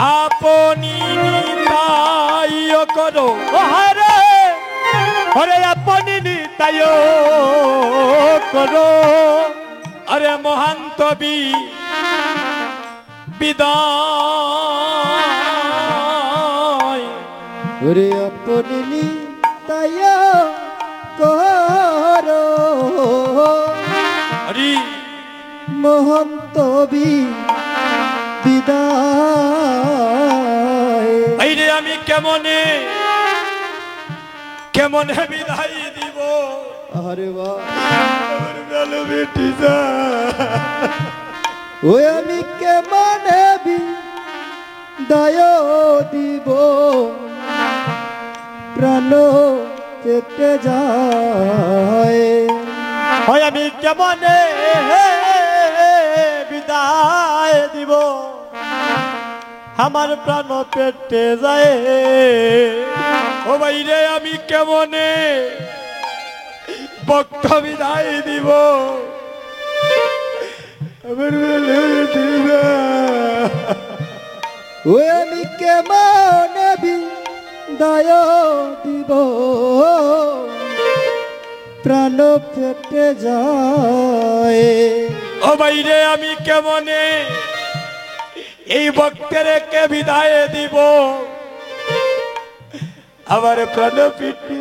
আপনি নিতাই করো হরে হরে আপনি নিতাই করো আরে মহান্ত বিদায় ওরে আপনি নিতাই করো হরি মহন্ত বিদায় আইরে আমি কেমনে বিদায় দিব আরে বাহ আমার ভালো বেটি যা ওই আমি কেমনে বিদায় দিব প্রাণ কেটে যায় ওই আমি কেমনে বিদায় দিব আমার প্রাণ পেটে যায় ও ভাইরে আমি কেমনে ভক্ত বিদায় দিব আমার ভালো বেটি যা ওই আমি কেমনে বিদায় দিব প্রাণ পেটে যায় ও ভাইরে আমি কেমনে এই ভক্তের কে বিদায় দিব আমার প্রাণ পিটি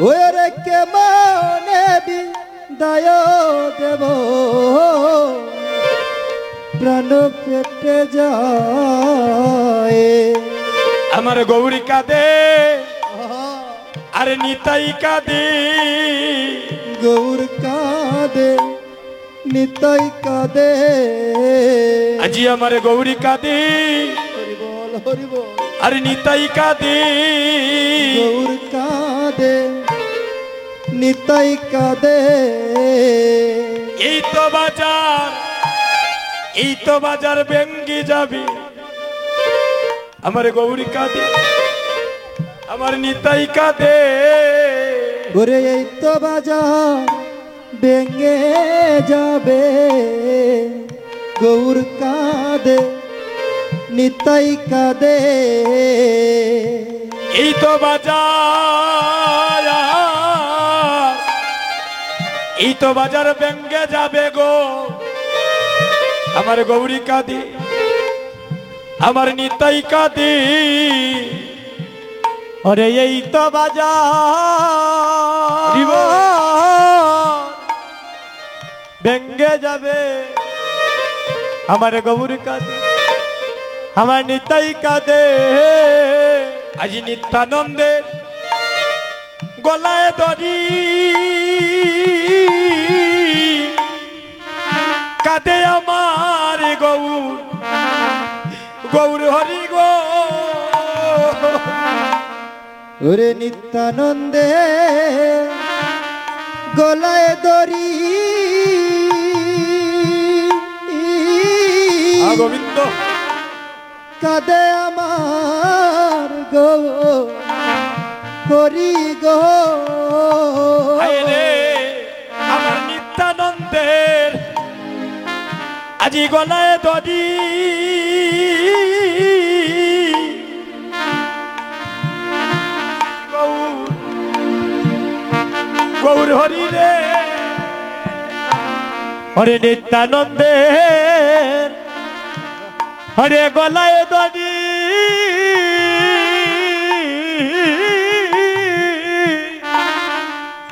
ওই রে কেমনে বিদায় দেব প্রাণ পেটে যায় আমার গৌরী কাঁদে আরে নিতাই কাঁদে গৌর কাঁদে নিতাই কাঁদে আজি আমার গৌরী কাঁদে হরি বল হরি বল আরে নিতাই কাঁদে গৌর কাঁদে নিতাই কাঁদে এই তো বাজার ভেঙ্গে যাবে আমার গৌরী কাঁদে আমার নিতাই কাঁদে ওরে এই তো বাজার ভেঙে যাবে গৌর কাঁদে নিতাই কাঁদে এই তো বাজার ভেঙ্গে যাবে গো আমার গৌরী কাঁদে আমার নিতাই কাঁদে ওরে এই তো বাজার ভেঙ্গে যাবে আমার গৌর কাঁদে আমার নিতাই কাঁদে আজি নিত্যানন্দের গলায় দড়ি কাঁদে আমার গৌর হরি গো ওরে নিত্যানন্দে গলায় দড়ি গোবিন্দ কাঁদে আমার গো হরি গো রে আমার নিত্যানন্দের আজি গলায় দড়ি গৌর হরি রে হরে নিত্যানন্দের হরে গলায় দড়ি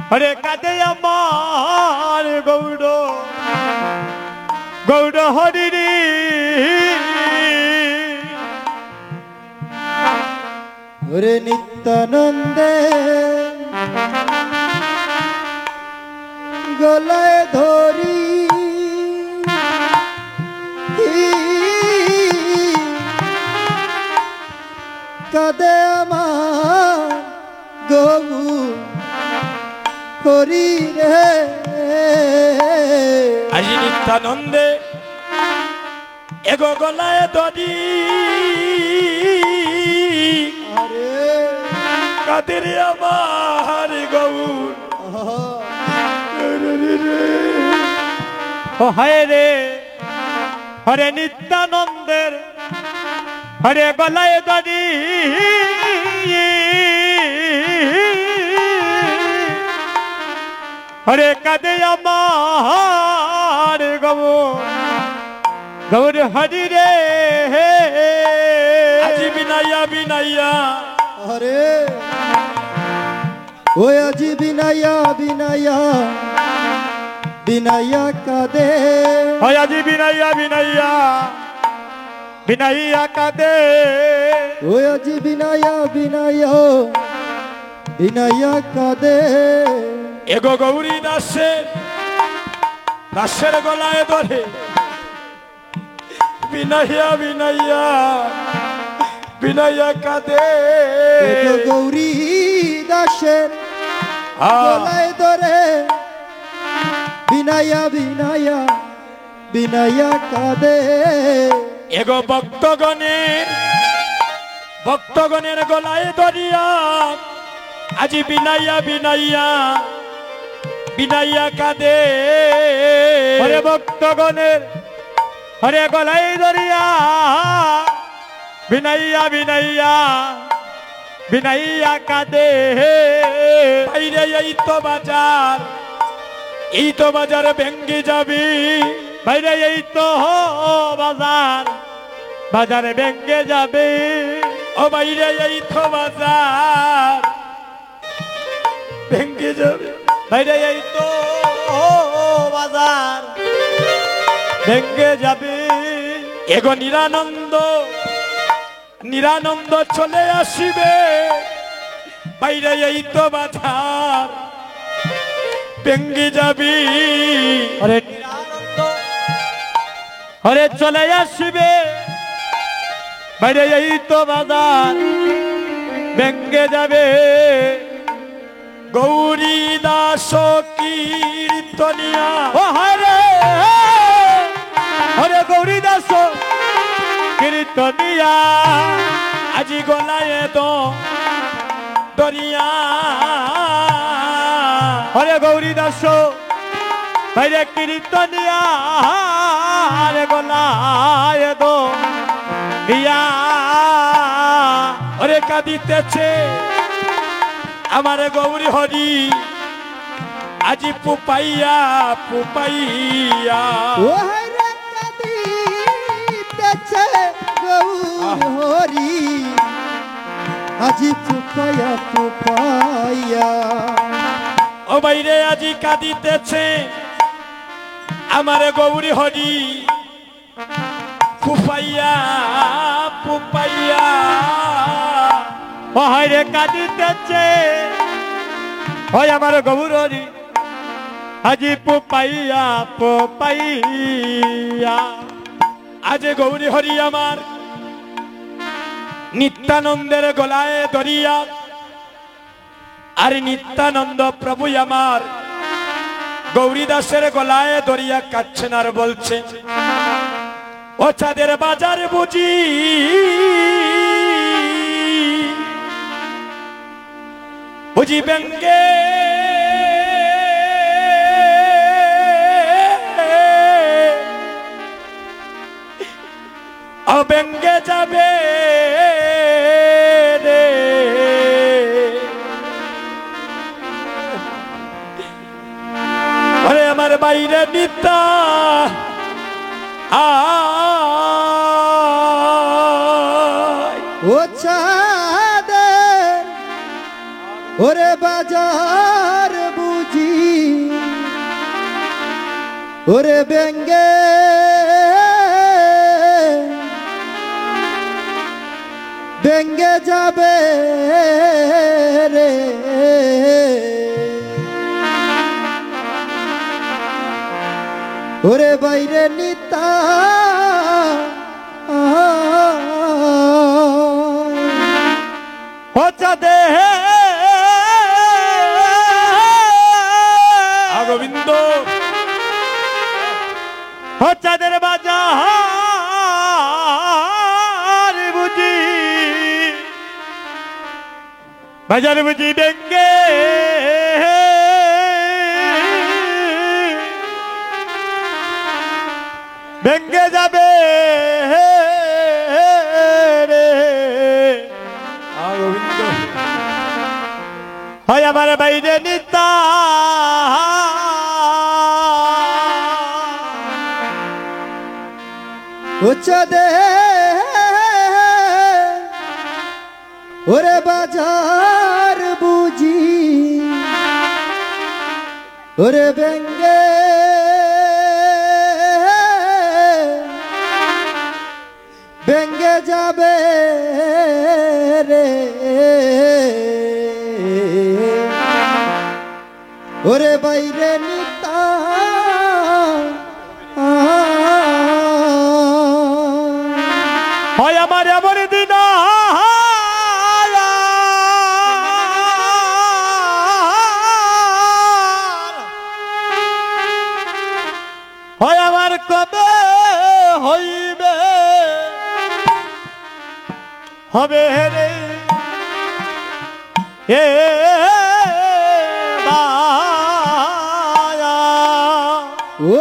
হরে কাঁদে আমার গৌর হরি রে হরে নিত্যানন্দে গলায় ধরি কাঁদে আমার গৌর হরি রে আজি নিত্যানন্দে এগো গলায় দড়ি কাদের আমার গৌর ও হায় রে হরে নিত্যানন্দের আরে গলায় দড়ি আরে কাঁদে আমার গৌর হরি রে আজি বিনাইয়া বিনাইয়া আরে ও আজি বিনাইয়া বিনাইয়া বিনাইয়া কাদে হয় আজি বিনাইয়া বিনাইয়া বিনাইয়া কাঁদে ও আজি বিনাইয়া বিনাইয়া বিনাইয়া কাদে এগো গৌরী দাসের গলায় ধরে বিনাইয়া বিনাইয়া বিনাইয়া কাঁদে গৌরী দাসের গলায় ধরে বিনাইয়া বিনাইয়া বিনাইয়া কাদে এগো ভক্তগণের গলায় ধরিয়া আজি বিনাইয়া বিনাইয়া বিনাইয়া কাঁদে হরে ভক্তগণের হরে গলায় ধরিয়া বিনাইয়া বিনাইয়া বিনাইয়া কাঁদে বাইরে এই তো বাজার ভেঙ্গে যাবি বাইরে এই তো বাজারে ভেঙ্গে যাবে ও বাইরে এই তো বাজার ভেঙ্গে যাবে বাইরে এই তো বাজার ভেঙ্গে যাবে এগো নিরানন্দ চলে আসিবে বাইরে এই তো বাজার ভেঙ্গে যাবি হরে নিরানন্দ হরে চলে আসিবে বাইরে এই তো বাজার ভেঙ্গে যাবে গৌরী দাস কীর্তনিয়া ও হরে হরে গৌরী দাস কীর্তনিয়া আজি গলায় তো দরিয়া হরে গৌরী দাস বাইরে কীর্তনিয়া হরে গলায় তো দিয়া ওরে কাঁদিতেছে আমার গৌরী হরি আজি পুপাইয়া ও হরে কাঁদিতেছে গৌর হরি আজি পুপাইয়া ও বাইরে আজি কাঁদিতেছে আমার গৌরী হরি পুপাইয়া ও হরে কাঁদিতেছে হয় আমার গৌর হরি আজি পুপাইয়া আজ গৌরী হরি আমার নিত্যানন্দের গলায় ধরিয়া আর নিত্যানন্দ প্রভু আমার গৌরী দাসের গলায় ধরিয়া কাঁদছেন আর বলছে ও চাঁদের বাজার বুঝি ব্যঙ্গে অব্যঙ্গে যাবে রে ওরে আমার বাইরে নিতা ও চাঁদের ওরে বাজার বুঝি ওরে ব্যঙ্গে ব্যঙ্গে যাবে রে ওরে বাইরে নিতা দে গোবিন্দ চাঁদের বাজার বুঝি ব্যঙ্গে ব্যঙ্গে যাবে রে আমার বাইরে নিতা উচ্চদে ওরে বাজার বুঝি ওরে ব্যঙ্গে ব্যঙ্গে যাবে রে ওরে বাইরে নিতা হয় আমার এমন দিন হয় আমার কবে হইবে হবে রে এ বায়া ও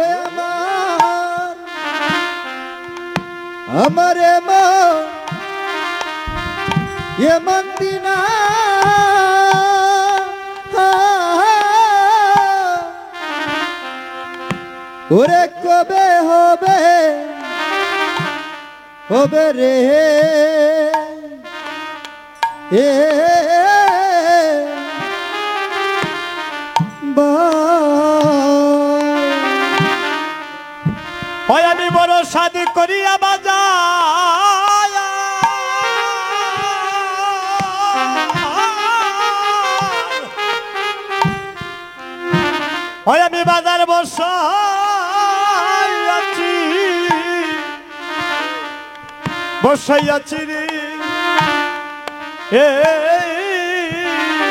আমার এমন দিনা ওরে কবে হবে হবে রে এ হয় আমি বড় শাদি করিয়া বাজার হয় আমি বাজার বসাইয়াছি রে এ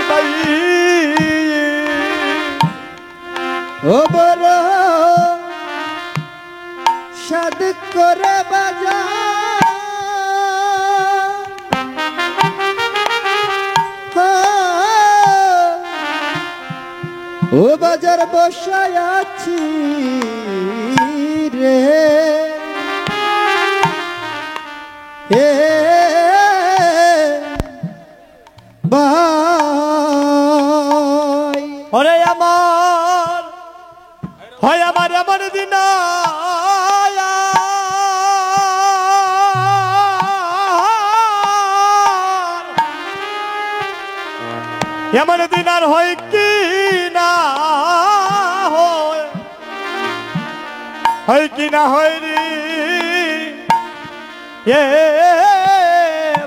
ভাই ও বড় সাদ করে বাজার ও বাজার বসায় আছি রে হে ভাই ওরে আমার হয় আমার এমন দিন এমন দিন আর হয় কি না হয় কি না হয় রে এ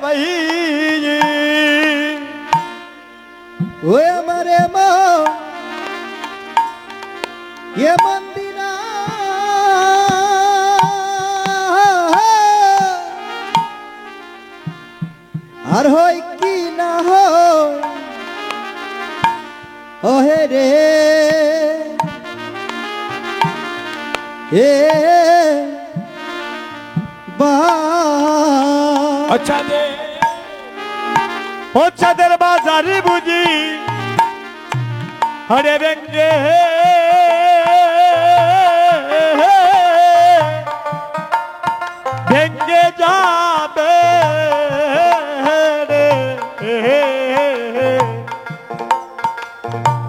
ভাই ও আমার এমন দিনা আর হয় কি না ওহে রে এ আচ্ছা দে ওচ্ছাদের বাজারে বুঝি হরে ব্যঙ্গে ব্যঙ্গে যাবে রে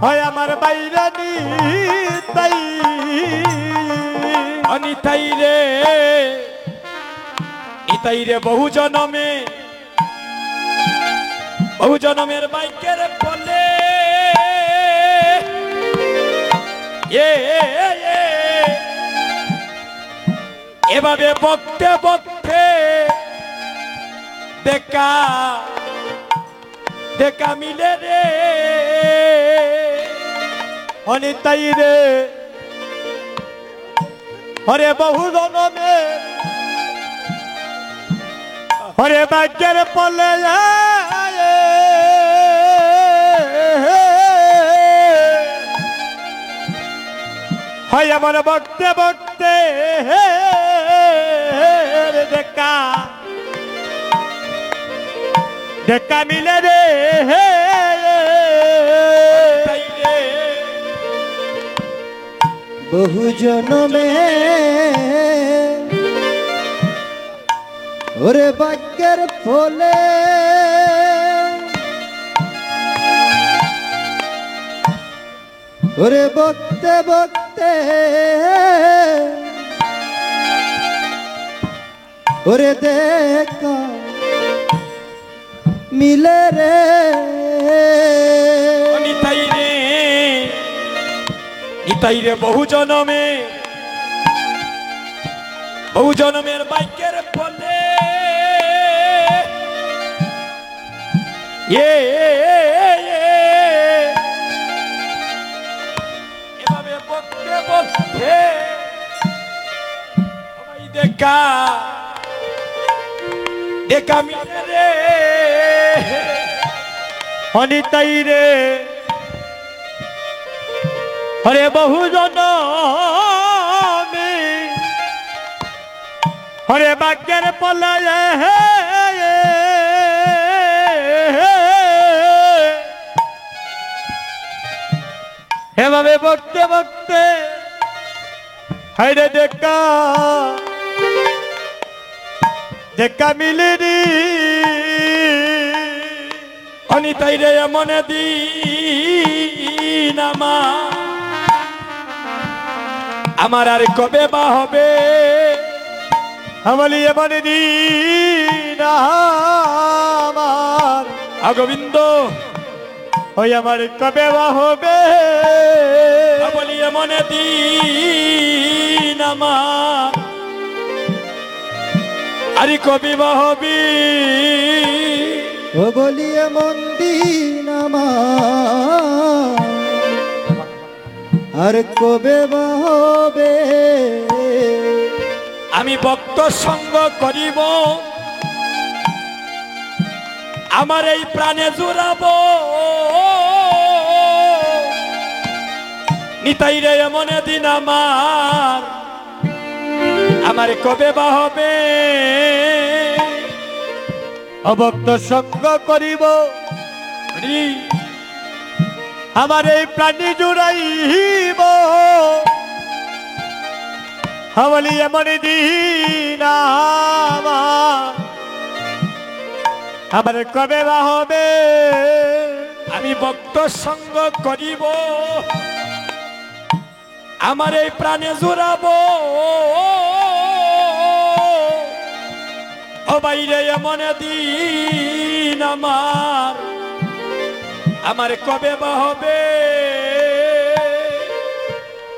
হয় আমার বাইরে নিতাই অনিতাই রে ইতাই রে বহু জনমের বাইকের বলে এভাবে বকতে বকতে দেখা মিলে রে অনিতাই রে হরে বহু জনমের হরে বাইকের পলে হয় আমার বকতে বকতে দেখা মিলে রে বহু জনমে ওরে ভাগ্যের ফলে ওরে বকতে বকতে ওরে দেখা মিলে রে নিতাই রে বহু জনমের ভাগ্যের ফলে এভাবে বকতে বকতে দেখা দেখা মিলে রে অনিতাই রে হরে বহু জনমে হরে ভাগ্যের পলায় এভাবে বকতে বকতে হাইরে দেখা দেখা মিলিনি অনিতাই রে মনে দিন আমার আর কবে বা হবে আমলি এমন দিন আমার গোবিন্দ ওই আমার কবে বা হবে আমলি এমন দিন আমার আর কবে বা হবি ও বলিয়ে মন্দির আমার আর কবে বা হবে আমি ভক্ত সঙ্গ করিব আমার এই প্রাণে জুড়াব নিতাই রে এমন দিন আমার কবে বা হবে অভক্ত সঙ্গ করিব আমার এই প্রাণী জুড়াইব হাওয়ালি এমন দিন আমার কবে বা হবে আমি ভক্ত সঙ্গ করিব আমার এই প্রাণে জুড়াব ও বাইরে এমন দিন আমার কবে বা হবে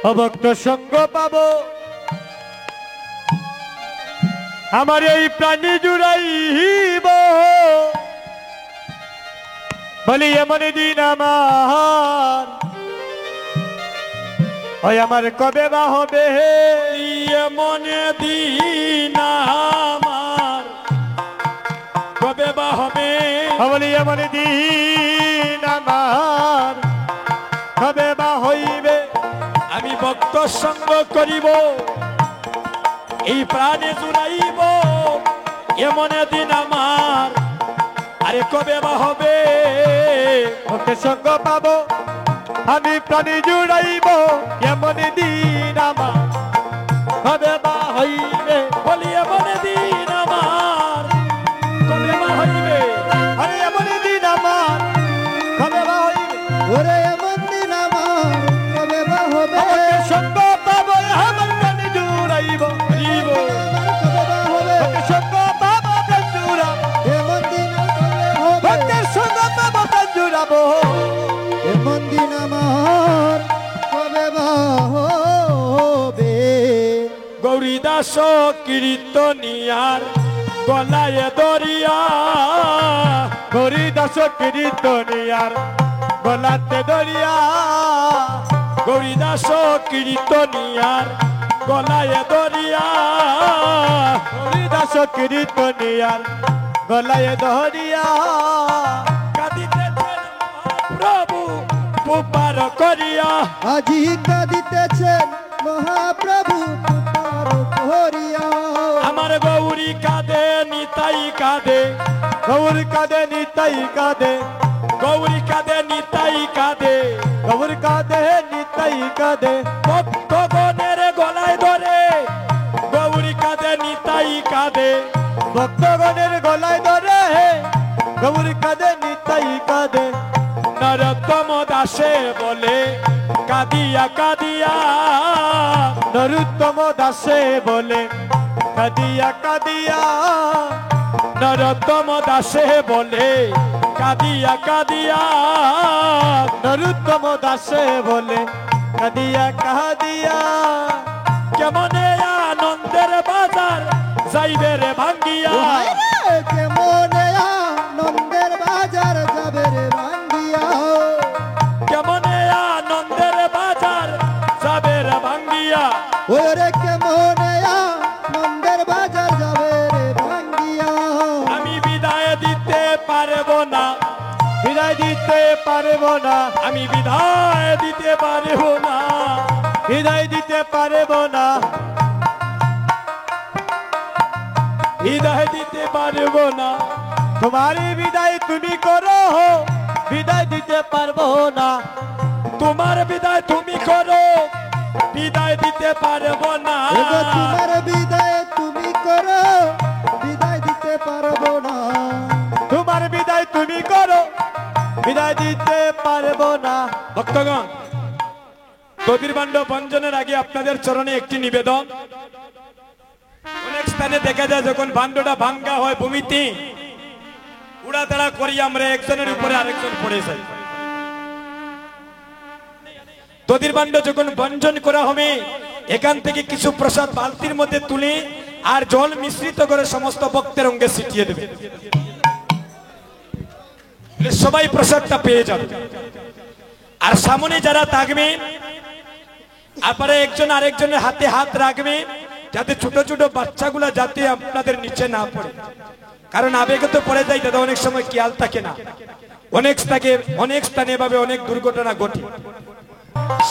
অভক্ত সঙ্গ পাবো আমার এই প্রাণী জুড়াইব বলি এমন দিন ওই আমার কবে বা হবে এমন দিন কবে বা হবে বলি এমন দিন কবে বা হইবে আমি ভক্ত সঙ্গ করিব এই প্রাণে জুড়াইব এমন দিন আরে কবে বা হবে ভক্ত সঙ্গ পাবো আমি প্রাণী জুড়াইব এমন দিন কবে বা হইবে বলি এমন দিন কবে বা হইবে আরে এমন দিন কবে বা হইবে ওরে এমন দিন কবে বা হবে সঙ্গ পাবো আমার প্রাণী জুড়াইব কবে বা হবে সঙ্গ পাবো জুড়াব এমন দিন কবে হবে ভক্তের সঙ্গ পাবো জুড়াবো এমন দিন আমার কবে বা হবে গৌরী দাস কীর্তনিয়ার গলায় দরিয়া গৌরী দাস কীর্তনিয়ার গলাতে দরিয়া গৌরী দাস কীর্তনিয়ার গলায় দরিয়া গৌরী দাস কীর্তনিয়ার গলায় দরিয়া কাঁদিতেছেন প্রভু পুপার করিয়া আজি কাঁদিতেছেন মহাপ্রভু পুকার করিয়া আমার গৌরী কাঁদে নিতাই কাঁদে গৌরী কাঁদে নিতাই কাঁদে গৌরী কাঁদে নিতাই কাঁদে গৌরী কাঁদে নিতাই কাঁদে ভক্তগণের গলায় ধরে গৌরী কাঁদে নিতাই কাঁদে ভক্তগণের গলায় ধরে গৌরী কাঁদে নিতাই কাঁদে নরোত্তম দাসে বলে কাঁদিয়া কাঁদিয়া নরোত্তম দাসে বলে কাঁদিয়া কাঁদিয়া নরোত্তম দাসে বলে কাঁদিয়া কাঁদিয়া নরোত্তম দাসে বলে কাঁদিয়া কাঁদিয়া কেমনে আনন্দের বাজার যাইবে রে ভাঙ্গিয়া কেমনে আনন্দের বাজার যাবে রে ভাঙ্গিয়া কেমনে আনন্দের বাজার যাবে রে ভাঙ্গিয়া ওরে কেমনে আনন্দের বাজার যাবে রে ভাঙ্গিয়া আমি বিদায় দিতে পারবো না বিদায় দিতে পারবো না আমি বিদায় দিতে পারবো না বিদায় দিতে পারবো না বিদায় দিতে পারবো না তোমারই বিদায় তুমি করো বিদায় দিতে পারবো না তোমার বিদায় তুমি করো বিদায় দিতে পারবো না এগো তোমার বিদায় তুমি করো বিদায় দিতে পারবো না তোমার বিদায় তুমি করো বিদায় দিতে পারবো না ভক্তগণ দধিরবান্ড বঞ্চনের আগে আপনাদের চরণে একটি নিবেদন অনেক স্থানে দেখা যায় যখন বান্ডটা ভাঙ্গা হয় ভূমিতে উড়াতাড়া করি আমরা একজনের উপরে আরেকজন পড়ে যাই দধিরবান্ড যখন বঞ্চন করা হবে এখান থেকে কিছু প্রসাদ বালতির মধ্যে তুলে আর জল মিশ্রিত করে সমস্ত ভক্তের অঙ্গে ছিটিয়ে দেবে সবাই প্রসাদটা পেয়ে যাবে আর সামনে যারা থাকবে আপনারা একজন আরেকজনের হাতে হাত রাখবে যাতে ছোট ছোট বাচ্চাগুলা যাতে আপনাদের নিচে না পড়ে কারণ আবেগে তো পড়ে যায় দাদা অনেক সময় খেয়াল থাকে না অনেক স্থানে ভাবে অনেক দুর্ঘটনা ঘটে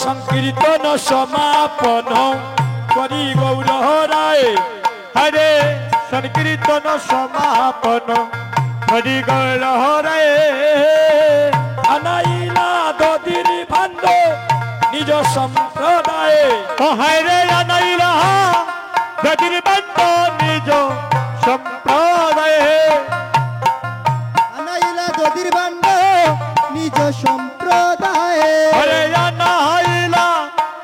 সংকীর্তন সমাপন করি গৌর রায় হরে সংকীর্তন সমাপন হরি গৌর হরে আনাইলা দধির ভান্ড নিজ সম্প্রদায়ে হরে আনাইলা দধির ভান্ড নিজ সম্প্রদায়ে আনাইলা দধির ভান্ড নিজ সম্প্রদায়ে হরে আনাইলা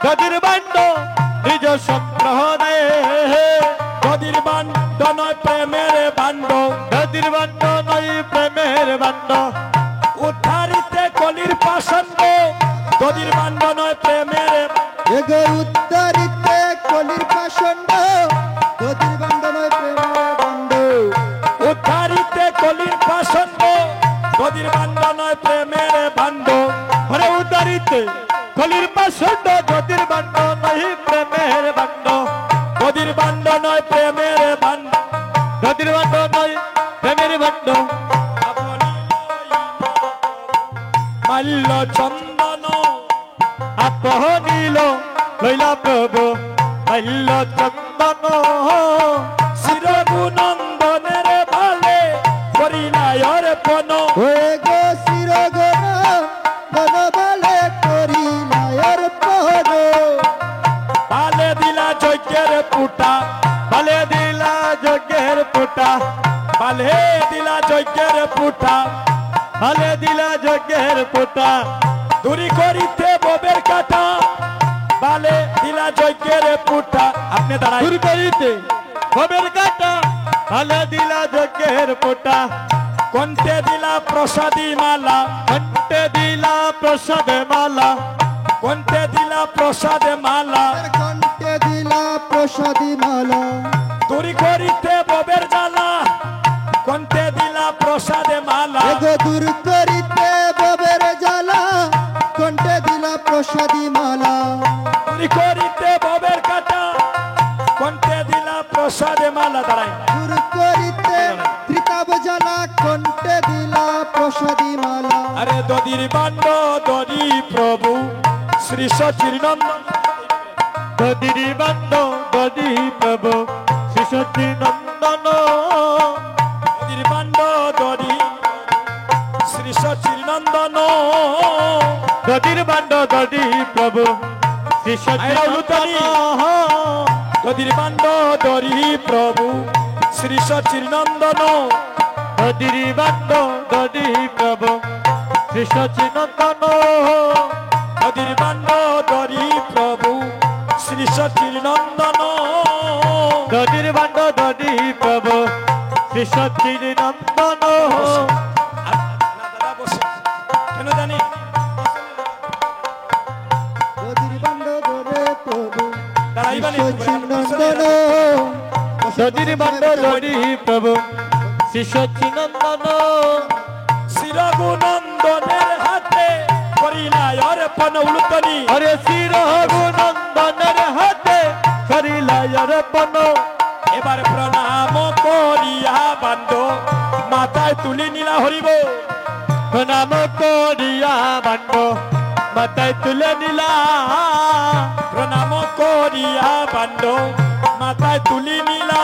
দধির ভান্ড নিজ সম্প্রদায়ে দধির ভান্ড নয় প্রেমের ভান্ড দধির ভান্ড নয় প্রেমের ভান্ড উদ্ধারিতে কলির পাষণ্ড দধির ভান্ড নয় প্রেমের এগো উত্তরিতে কলির পাষণ্ড দধির ভান্ড নয় প্রেমের ভান্ড উদ্ধারিতে কলির পাষণ্ড দধির ভান্ড নয় প্রেমের ভান্ড হরে উদারিতে কলির পাষণ্ড দধির ভান্ড নয় প্রেমের ভান্ড দধির ভান্ড নয় প্রেমের ভান্ড দধির ভান্ড নয় প্রেমের ভান্ড মাল্য চন্দন আপনিল লইলা প্রভু মাল্য চন্দন শিরগুনন্দনের ভালে করিলায়র পন এগো শিরগণ বনবালে করিলায়র পদ ভালে দিলা যজ্ঞের পুটা ভালে দিলা যজ্ঞের পুটা ভালে দিলা যজ্ঞের পুটা ভালে দিলা যজ্ঞের পুটা দূরি করিতে ববের কাটা ভালে দিলা যজ্ঞের পুটা আপনি দাঁড়াই দূর করিতে ভবের কাটা ভালে দিলা যজ্ঞের পুটা কণ্ঠে দিলা প্রসাদী মালা কণ্ঠে দিলা প্রসাদ মালা কণ্ঠে দিলা প্রসাদ মালা কণ্ঠে দিলা প্রসাদী মালা দূরি করিতে ববের জ্বালা কণ্ঠে দিলা প্রসাদ মালা এগো দূর করিতে ববের জ্বালা কণ্ঠে দিলা প্রসাদী মালা দূরি করিতে ববের কাটা কণ্ঠে দিলা প্রসাদ মালা দাঁড়াই দূর করিতে ত্রিতাব জ্বালা কণ্ঠে দিলা প্রসাদী মালা আরে দধির বান্ড দধি প্রভু শ্রী সচিরনন্দন দধির বান্ড দধি প্রভু শ্রী সচি নন্দন দধির বান্ড দধি শ্রী সচিরনন্দন দধির বান্ড দধি প্রভু শ্রী সচি নন্দন দধির বান্ড দধি প্রভু শ্রী সচিরনন্দন দধির বান্ড দধি প্রভু শ্রী সচি নন্দন দধির বান্ড সচির নন্দন দধির বান্ড দধি প্রভু শ্রী সচির নন্দন আর না দাদা বসে কেন জানি দধির বান্ড ধরে প্রভু দাঁড়াইবানি সচিনন্দন দধির বান্ড দধি প্রভু শ্রী সচির নন্দন শ্রী রঘুনন্দনের হাতে করিলাই অর্পণ উলুতনি হরে শ্রী রঘুনন্দনের হাতে করিলাই অর্পণ এবার প্রণাম করিয়া বান্ড মাথায় তুলি নীলা হরিব প্রণাম করিয়া বান্ড মাথায় তুলে নিলা প্রণাম করিয়া বান্ড মাথায় তুলি নীলা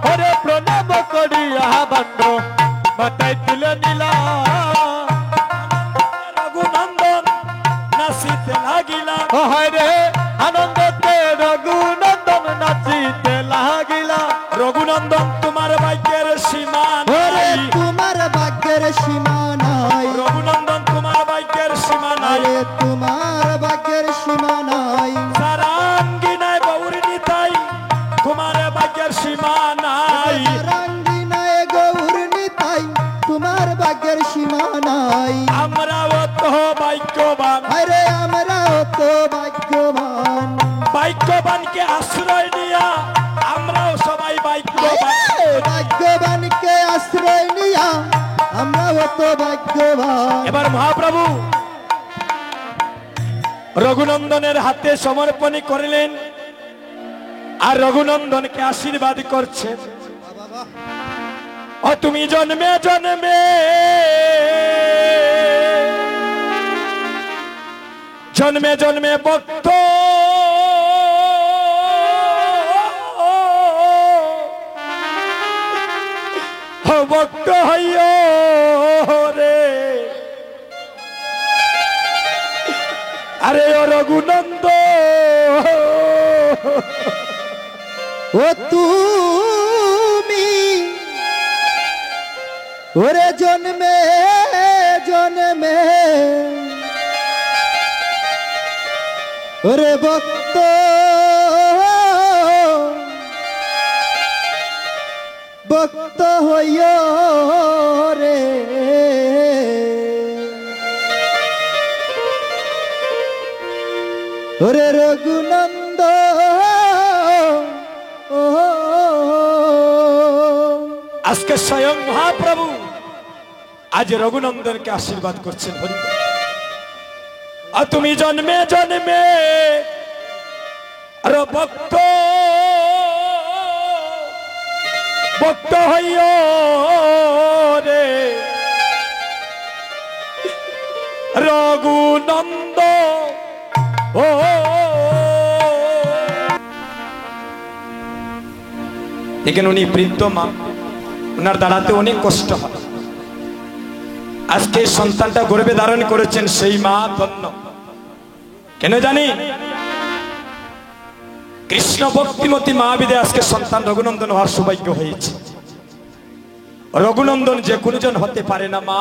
হরে প্রণাম করিয়া বান্ড মাথায় তুলে নিলা রঘুনন্দন নাচিতে লাগিলা ও হরে আনন্দতে রঘুনন্দন নাচিতে লাগিলা রঘুনন্দন তোমার ভাগ্যের সীমা ওরে নাই তোমার ভাগ্যের সীমা নাই রঘুনন্দন তোমার ভাগ্যের সীমা নাই আরে তোমার ভাগ্যের সীমা নাই সারাঙ্গিনায় গৌরী তাই তোমার ভাগ্যের সীমা নাই রঙ্গিনায় গৌর নিতাই তোমার ভাগ্যের সীমা নাই আমরাও তো ভাগ্যবান আরে আমরাও তো ভাগ্যবান ভাগ্যবানকে আশ্রয় দিয়া আমরাও সবাই ভাগ্যবান ভাগ্যবানকে আশ্রয় নিয়া আমরাও তো ভাগ্যবান এবার মহাপ্রভু রঘুনন্দনের হাতে সমর্পণ করলেন আর রঘুনন্দনকে আশীর্বাদ করছেন ও তুমি জন্মে জন্মে জন্মে জন্মে ভক্ত ভক্ত হইও রে আরে ও রঘুনন্দ ও তুমি ওরে জন্মে জন্মে ওরে ভক্ত ভক্ত হইও রে ওরে রঘুনন্দ আজকে স্বয়ং মহাপ্রভু আজ রঘুনন্দনকে আশীর্বাদ করছেন হরি বল। আর তুমি জন্মে জন্মে আর ভক্ত ভক্ত হইও রে রঘুনন্দ ও দেখেন উনি বৃদ্ধ মা, ওনার দাঁড়াতে অনেক কষ্ট হয়। আজকে এই সন্তানটা গর্ভে ধারণ করেছেন সেই মা ধন্য। কেন জানি কৃষ্ণ ভক্তিমতী মা বিদে আজকে সন্তান রঘুনন্দন হওয়ার সৌভাগ্য হয়েছে। রঘুনন্দন যে কোনজন হতে পারে না মা,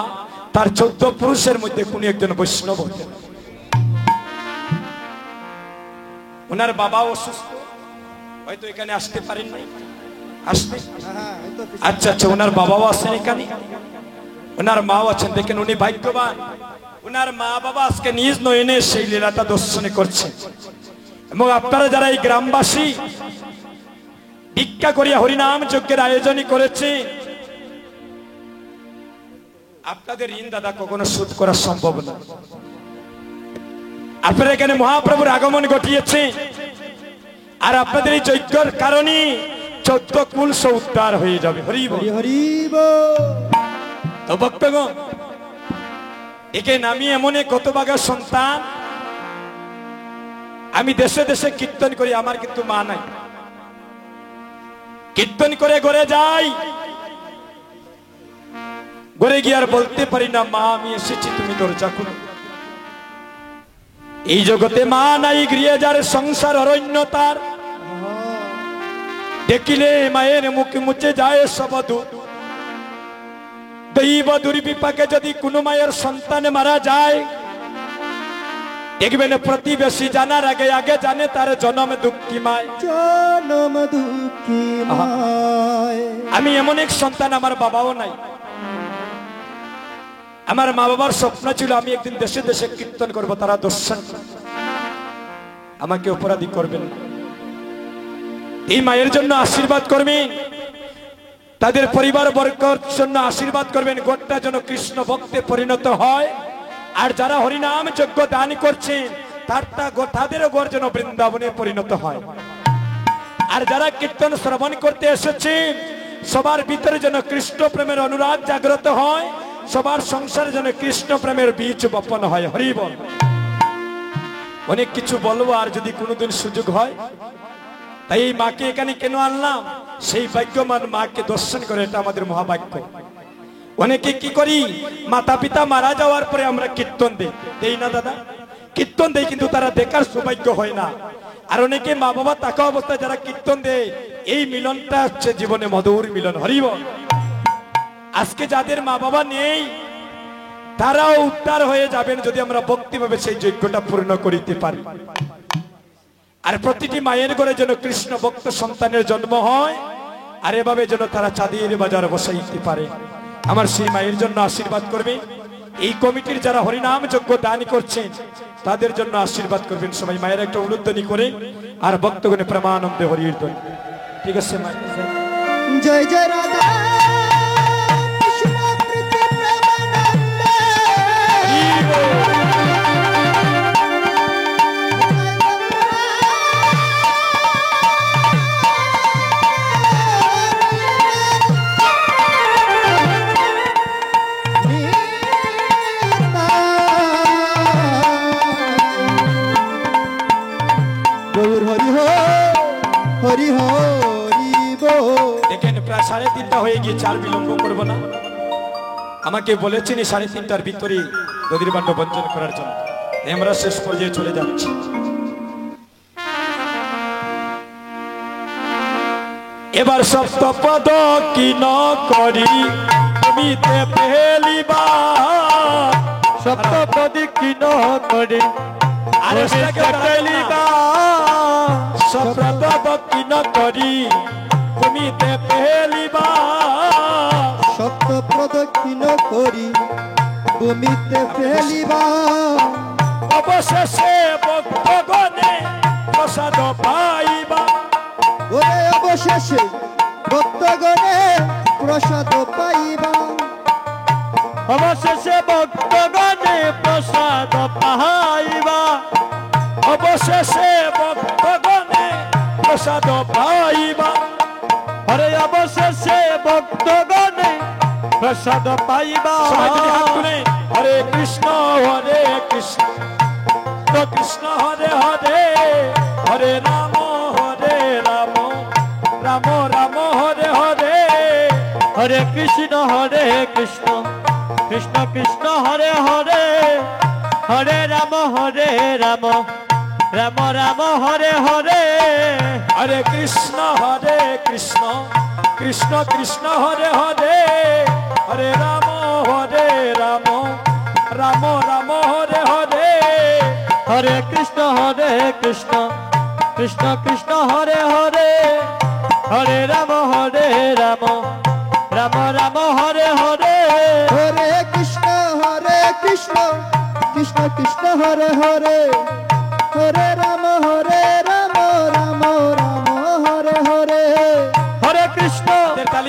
তার 14 পুরুষের মধ্যে কোন একজন বৈষ্ণব হতে পারে। ওনার বাবা অসুস্থ, হয়তো এখানে আসতে পারেন নাই, আসতে আচ্ছা আচ্ছা, ওনার বাবাও আছেন এখানে, ওনার মাও আছেন। দেখেন উনি ভাগ্যবান, ওনার মা বাবা আজকে নিজ নয়নে সেই লীলাটা দর্শনে করছে। এবং আপনারা যারা এই গ্রামবাসী ভিক্ষা করিয়া হরিনাম যজ্ঞের আয়োজনই করেছে, আপনাদের ঋণ দাদা কখনো শোধ করা সম্ভব না। আপনারা এখানে মহাপ্রভুর আগমন ঘটিয়েছে, আর আপনাদের এই যজ্ঞের কারণে 14 কুল উদ্ধার হয়ে যাবে। হরি বল। হরি বল। তো ভক্তগণ, একে নামি এমন এক কত বাগা সন্তান। আমি দেশে দেশে কীর্তন করি, আমার কিন্তু মা নাই। কীর্তন করে ঘরে যাই, ঘরে গিয়ে আর বলতে পারি না মা আমি এসেছি, তুমি দরজা খুলো। এই জগতে মা নাই, গৃহে যার সংসার অরণ্য তার। দেখিলে মায়ের মুখে মুছে যায় সব দুঃখ। দৈব দুর্বিপাকে যদি কোনো মায়ের সন্তান মারা যায়, দেখবেন প্রতিবেশী জানার আগে আগে জানে তার জন্ম দুঃখী মায়। জনম দুঃখী মায়। আমি এমন এক সন্তান, আমার বাবাও নাই। আমার মা বাবার স্বপ্ন ছিল আমি একদিন দেশে দেশে কীর্তন করব, তারা দর্শন আমাকে অপরাধী করবেন না। এই মায়ের জন্য আশীর্বাদ করবেন, তাদের পরিবার বর্গের জন্য আশীর্বাদ করবেন, গোটা যেন কৃষ্ণ ভক্তে পরিণত হয়। আর যারা হরিনাম যজ্ঞ দান করছেন তাদের ঘর যেন বৃন্দাবনে পরিণত হয়। আর যারা কীর্তন শ্রবণ করতে এসেছেন সবার ভিতরে যেন কৃষ্ণ প্রেমের অনুরাগ জাগ্রত হয়, সবার সংসারে যেন কৃষ্ণ প্রেমের বীজ বপন হয়। হরি বল। অনেক কিছু বলবো, আর যদি কোনোদিন সুযোগ হয়। তাই এই মাকে এখানে কেন আনলাম, সেই ভাগ্যবান মাকে দর্শন করে, এটা আমাদের মহাভাগ্য। অনেকে কি করি, মাতা পিতা মারা যাওয়ার পরে আমরা কীর্তন দেই না দাদা, কীর্তন দেই, কিন্তু তারা দেখার সৌভাগ্য হয় না। আর অনেকে মা বাবা থাকা অবস্থায় যারা কীর্তন দেয়, এই মিলনটা হচ্ছে জীবনে মধুর মিলন। হরি বল। আজকে যাদের মা বাবা নেই তারাও উদ্ধার হয়ে যাবেন যদি আমরা ভক্তিভাবে সেই যজ্ঞটা পূর্ণ করিতে পারি। আর প্রতিটি মায়ের ঘরে যেন কৃষ্ণ ভক্ত সন্তানের জন্ম হয়, আর এভাবে যেন তারা চাঁদের বাজার বসাইতে পারে। আমার সেই মায়ের জন্য আশীর্বাদ করবে। এই কমিটির যারা হরিনাম যজ্ঞ দান করছেন তাদের জন্য আশীর্বাদ করবেন সবাই। মায়ের একটা উলুধ্বনি করে আর ভক্তগণে প্রেমানন্দে হরির ধ্বনি। ঠিক আছে মায়ের জয় জয় রাধা কৃষ্ণ প্রীতি প্রেমানন্দে। গৌর হরি হরি হরি বল। দেখেন প্রায় 3:30 হয়ে গিয়েছে, আর বিলম্ব করবো না। আমাকে বলেছেন 3:30টার ভিতরে নদীর বাণ্ড বঞ্চন করার জন্য, আমরা শেষ পর্যায়ে চলে যাচ্ছি। এবার সপ্তপদ কি ন করি তুমিতে পেলিবা, সপ্তপদী কি ন করি সপ্তপদ কি ন করি তুমিতে পেলিবা, সপ্ত প্রদক্ষিণ করি ভূমিতে ফেলিবা। অবশেষে ভক্তগণে প্রসাদ পাইবা, ওরে অবশেষে ভক্তগণে প্রসাদ পাইবা। অবশেষে ভক্তগণে প্রসাদ পাইবা, অবশেষে ভক্তগণে প্রসাদ পাইবা। হরে অবশেষে ভক্তগণে প্রসাদ পাইবা। সবাই যদি হাত তুলে হরে কৃষ্ণ কৃষ্ণ কৃষ্ণ হরে হরে, হরে রাম রাম রাম হরে হরে, হরে কৃষ্ণ কৃষ্ণ কৃষ্ণ হরে হরে, হরে রাম রাম রাম হরে হরে, হরে কৃষ্ণ কৃষ্ণ কৃষ্ণ হরে হরে, হরে রাম রাম রাম হরে হরে, হরে কৃষ্ণ কৃষ্ণ কৃষ্ণ হরে হরে, হরে রাম রাম রাম হরে হরে, হরে কৃষ্ণ কৃষ্ণ কৃষ্ণ হরে হরে, হরে রাম রাম রাম হরে হরে,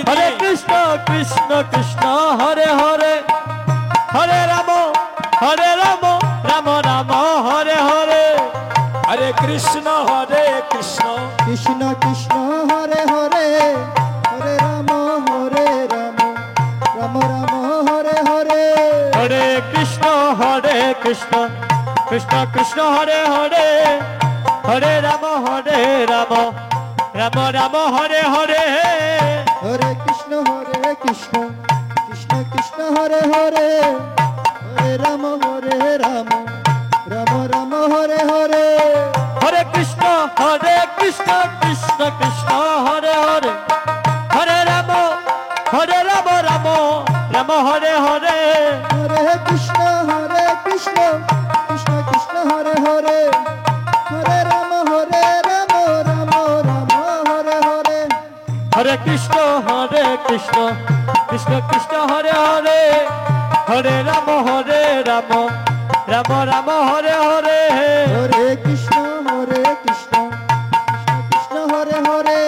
হরে কৃষ্ণ কৃষ্ণ কৃষ্ণ হরে হরে, হরে রাম রাম রাম হরে হরে, হরে কৃষ্ণ কৃষ্ণ কৃষ্ণ হরে হরে, হরে রাম রাম রাম হরে হরে, হরে কৃষ্ণ কৃষ্ণ কৃষ্ণ হরে হরে, হরে রাম রাম রাম হরে হরে, হরে কৃষ্ণ কৃষ্ণ কৃষ্ণ হরে হরে, হরে রাম রাম রাম হরে হরে, হরে কৃষ্ণ কৃষ্ণ কৃষ্ণ হরে হরে, হরে রাম রাম রাম হরে হরে, হরে কৃষ্ণ কৃষ্ণ কৃষ্ণ হরে হরে কৃষ্ণ কৃষ্ণ কৃষ্ণ হরে হরে হরে রাম রাম রাম হরে হরে হরে কৃষ্ণ কৃষ্ণ কৃষ্ণ হরে হরে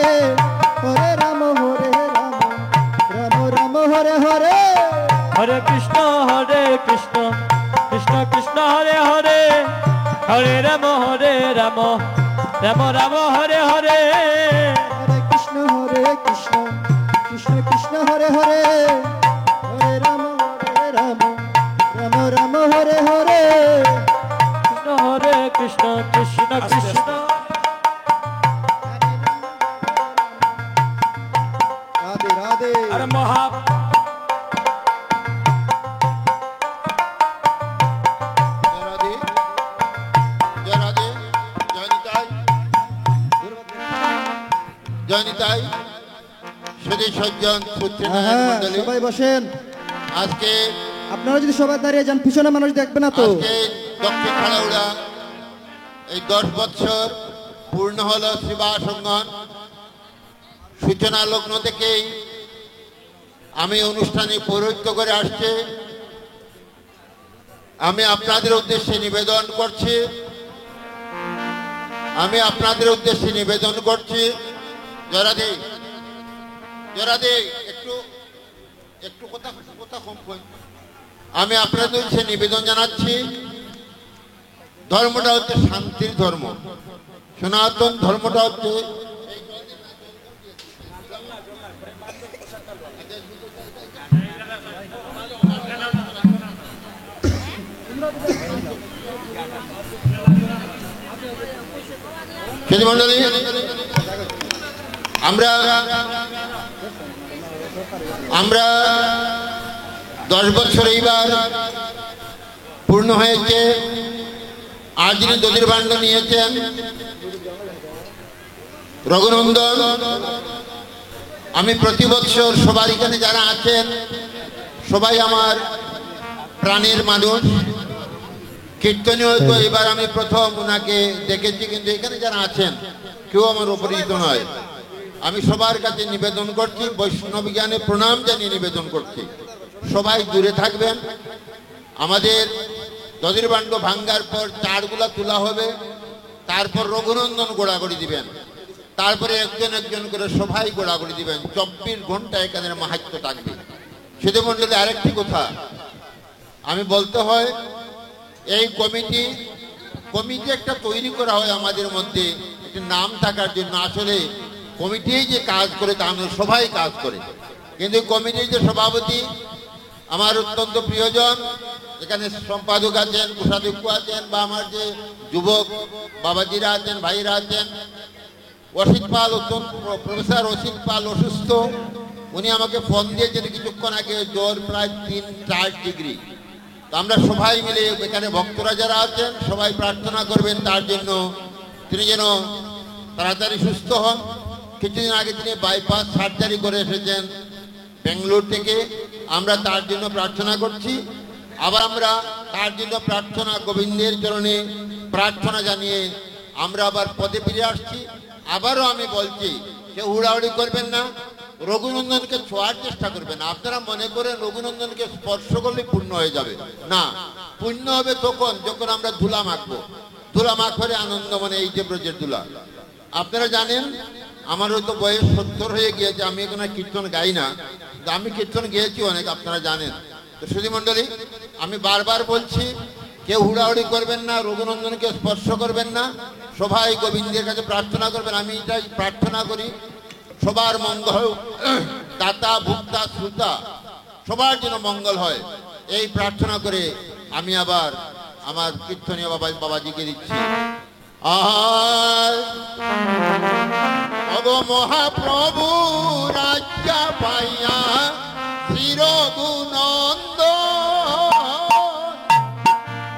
হরে রাম রাম রাম হরে হরে হরে কৃষ্ণ কৃষ্ণ কৃষ্ণ হরে হরে হরে রাম রাম রাম হরে হরে হরে কৃষ্ণ কৃষ্ণ কৃষ্ণ হরে হরে হরে রাম রাম রাম হরে হরে কৃষ্ণ হরে কৃষ্ণ কৃষ্ণ কৃষ্ণ রাধে রাধে আর মহা রাধে জয় রাধে জয় নিতাই জয় নিতাই সুধী সজ্জন সূত্রনারায়ণ হ্যাঁ, মণ্ডলী সবাই বসেন। আজকে আপনারা যদি সবাই দাঁড়িয়ে যান পিছনে মানুষ দেখবে না তো। আজকে দক্ষিণ খালাউড়া এই 10 বছর পূর্ণ হলো শিবাসঙ্গন সূচনা লগ্ন থেকেই আমি অনুষ্ঠানে পৌরোহিত্য করে আসছে। আমি আপনাদের উদ্দেশ্যে নিবেদন করছি জরাদে জরাদে একটু একটু কথা কম কই। আমি আপনাদের উদ্দেশ্যে নিবেদন জানাচ্ছি, ধর্মটা হচ্ছে শান্তির ধর্ম, সনাতন ধর্মটা হচ্ছে মন্ডলী। আমরা 10 বছর এইবার পূর্ণ হয়েছে। আজ যিনি দধির ভাণ্ড নিয়েছেন রঘুনন্দন, আমি প্রতি বছর সবার এখানে যারা আছেন সবাই আমার প্রাণের মানুষ। কীর্তনীয় তো এবার আমি প্রথম ওনাকে দেখেছি, কিন্তু এখানে যারা আছেন কেউ আমার অপরিচিত নয়। আমি সবার কাছে নিবেদন করছি, বৈষ্ণব জ্ঞানে প্রণাম জানিয়ে নিবেদন করছি, সবাই দূরে থাকবেন। আমাদের দধির ভাণ্ড ভাঙ্গার পর চারগুলা তোলা হবে, তারপর রঘুনন্দন গোড়াগড়ি দিবেন, তারপরে একজন একজন করে সবাই গোড়াগড়ি দিবেন। 24 ঘন্টা এখানে মাহাত্ম্য থাকবে। সুধী মণ্ডলী, আরেকটি কথা আমি বলতে হয়, এই কমিটি একটা তৈরি করা হয় আমাদের মধ্যে একটা নাম থাকার জন্য। আসলে কমিটি যে কাজ করে তা আমরা সবাই কাজ করে, কিন্তু কমিটির যে সভাপতি আমার অত্যন্ত প্রিয়জন, এখানে সম্পাদক আছেন, কোষাধ্যক্ষ আছেন, বা আমার যে যুবক বাবাজিরা আছেন, ভাইরা আছেন, অসিত পাল, প্রফেসর অসিত পাল অসুস্থ, উনি আমাকে ফোন দিয়েছেন কিছুক্ষণ আগে, জ্বর প্রায় 3-4 ডিগ্রি। তো আমরা সবাই মিলে এখানে ভক্তরা যারা আছেন সবাই প্রার্থনা করবেন তার জন্য, তিনি যেন তাড়াতাড়ি সুস্থ হন। কিছুদিন আগে তিনি বাইপাস সার্জারি করে এসেছেন বেঙ্গালোর থেকে, আমরা তার জন্য প্রার্থনা করছি। আবার আমরা তার জন্য প্রার্থনা, গোবিন্দের চরণে প্রার্থনা জানিয়ে আমরা আবার পদে ফিরে আসছি। আবারও আমি বলছি, কেউ হুড়াহুড়ি করবেন না, রঘুনন্দনকে ছোঁয়ার চেষ্টা করবেন। আপনারা মনে করেন রঘুনন্দনকে স্পর্শ করলে পূর্ণ হয়ে যাবে, না, পূর্ণ হবে তখন যখন আমরা ধুলা মাখবো। ধুলা মাখলে আনন্দ, মানে এই যে ব্রজের ধুলা। আপনারা জানেন আমার হয়তো বয়স 70 হয়ে গিয়েছে, আমি এখন আর কীর্তন গাই না, আমি কীর্তন গেয়েছি অনেক, আপনারা জানেন। তো সুধী মণ্ডলী, আমি বারবার বলছি, কেউ হুড়াহুড়ি করবেন না, রঘুনন্দনকে স্পর্শ করবেন না, সবাই গোবিন্দের কাছে প্রার্থনা করবেন। আমি এটাই প্রার্থনা করি, সবার মঙ্গল, দাতা ভুক্তা শ্রোতা সবার যেন মঙ্গল হয়, এই প্রার্থনা করে আমি আবার আমার কীর্তনীয় বাবাজিকে দিচ্ছি। অগ মহাপ্রভু রাজ্যা পাইয়া শ্রী রঘুনন্দ,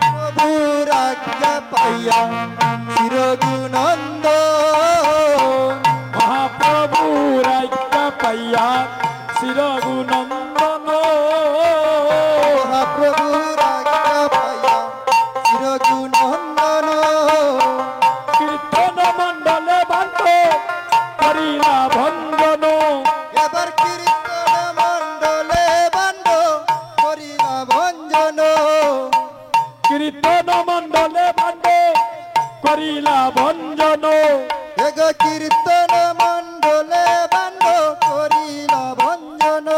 প্রভু রাজ্ঞা পাইয়া শ্রী রঘুনন্দ, মহাপ্রভু রাজ্ঞা পাইয়া শ্রী রঘুনন্দন, মহাপ্রভু রাজ্ঞা পাইয়া শ্রী রঘুনন্দন, কীর্তন মণ্ডলে বান্ধ করিলা ভঞ্জন, গো কীর্তন মণ্ডলে বান্ড করিল ভঞ্জন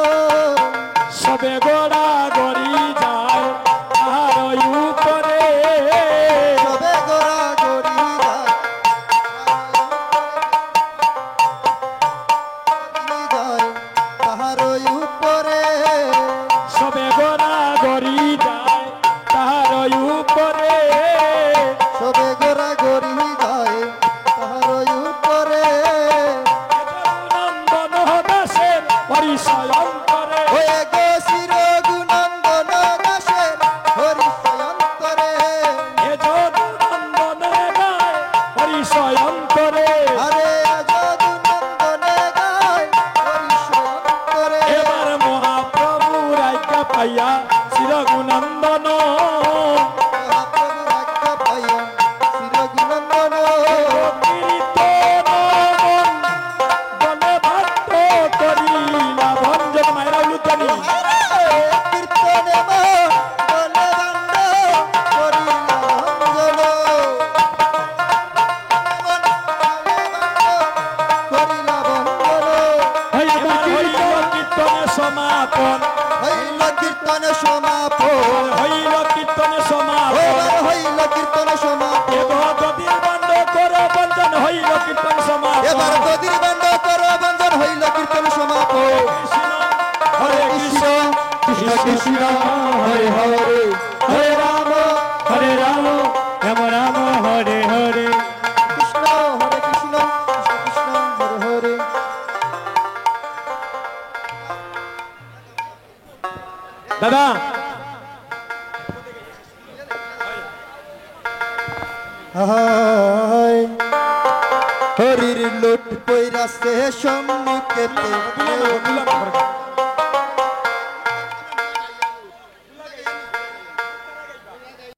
সবে গোড়া গড়ি যায় তাহার উপরে সবে গোরা গড়ি যায় তাহার উপরে সবে গোড়া গড়ি যায় তাহার উপরে সবে গোরা গড়ি যায় তাহার উপরে নন্দন দাসের পরিচয় অন্তরে হয়ে গো শির গুণন্দন দাসের হরিষয়ন্তরে এ যদু নন্দনে গায় পরিচয় অন্তরে আরে যদু নন্দনে গায় হরিষয়ন্তরে এবার মহাপ্রভু রাজ্ঞা পাইয়া চিরগুনন্দন মহাপ্রভু আজ্ঞা পাইয়া শির গুণন্দন বলে ভাত্য করিলা ভঞ্জন মায়েরা উলুতানি কীর্তনে বলে বান্ড করিল ভঞ্জন করিল ভঞ্জন হইল কীর্তনে সমাপন হইল কীর্তন সমাপন হইল কীর্তনে সমাপন এবার হইল কীর্তন সমাপন এবার গদির বন্ধ করে বঞ্জন হইল কীর্তন সমাপন এবার গদির বান্ড কর বঞ্জন হইল কীর্তন সমাপন হরে কৃষ্ণ কৃষ্ণ কৃষ্ণ হরে হরে হরে রাম রাম রাম হরে হরে কৃষ্ণ হরে কৃষ্ণ কৃষ্ণ কৃষ্ণ হরে হরে দাদা হায় হরির লোট পৈরাছে সম্মুখেতে